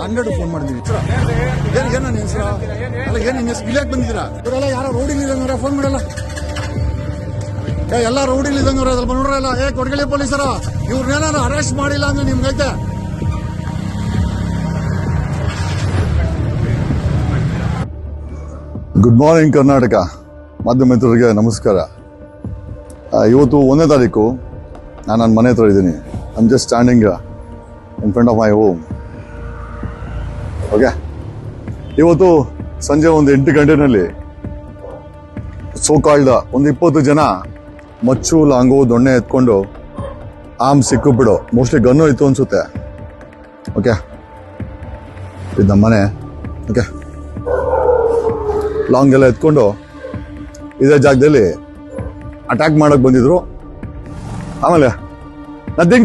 100 phone ಮಾಡಿದೀನಿ. ಏನ್ ನನ್ನ ಹೆಸರು ಅಲ್ಲ, ಏನ್ ನಿನ್ನ ಹೆಸರು ಇಲ್ಲಾಕ್ ಬಂದಿದ್ದೀರಾ? ಇವರೆಲ್ಲ ಯಾರೋ ರೌಡಿಲಿ ಇದ್ದಂಗ ಫೋನ್ ಮಾಡಲ್ಲ. ಎಲ್ಲ ರೌಡಿಲಿ ಇದ್ದಂಗ ಸ್ವಲ್ಪ ನೋಡ್ರಲ್ಲ. ಕೊಡಗಳಿ ಪೊಲೀಸರ ಇವ್ರನ್ನೇನಾರು ಅರೆಸ್ಟ್ ಮಾಡಿಲ್ಲ ಅಂದ್ರೆ ನಿಮ್ಗೈತೆ. ಗುಡ್ ಮಾರ್ನಿಂಗ್ ಕರ್ನಾಟಕ ಮಾಧ್ಯಮ ಮಿತ್ರರಿಗೆ ನಮಸ್ಕಾರ. ಇವತ್ತು 1ನೇ ತಾರೀಕು. ನಾನು ನನ್ನ ಮನೆ ಹತ್ರ ಇದ್ದೀನಿ. I am just standing in front of my home. Okay, ಇವತ್ತು ಸಂಜೆ ಒಂದು 8 ಗಂಟೆನಲ್ಲಿ ಸೋಕಾಲ್ದ ಒಂದು 20 ಜನ ಮಚ್ಚು ಲಾಂಗು ದೊಣ್ಣೆ ಎತ್ಕೊಂಡು ಆಮ್ ಸಿಕ್ಕಿಬಿಡು, ಮೋಸ್ಟ್ಲಿ ಗನ್ನು ಇತ್ತು ಅನ್ಸುತ್ತೆ. ಓಕೆ, ಇದು ನಮ್ಮ ಮನೆ. ಓಕೆ, ಲಾಂಗ್ ಎಲ್ಲ ಎತ್ಕೊಂಡು ಇದೇ ಜಾಗದಲ್ಲಿ ಅಟ್ಯಾಕ್ ಮಾಡಕ್ ಬಂದಿದ್ರು. ಆಮೇಲೆ ನಥಿಂಗ್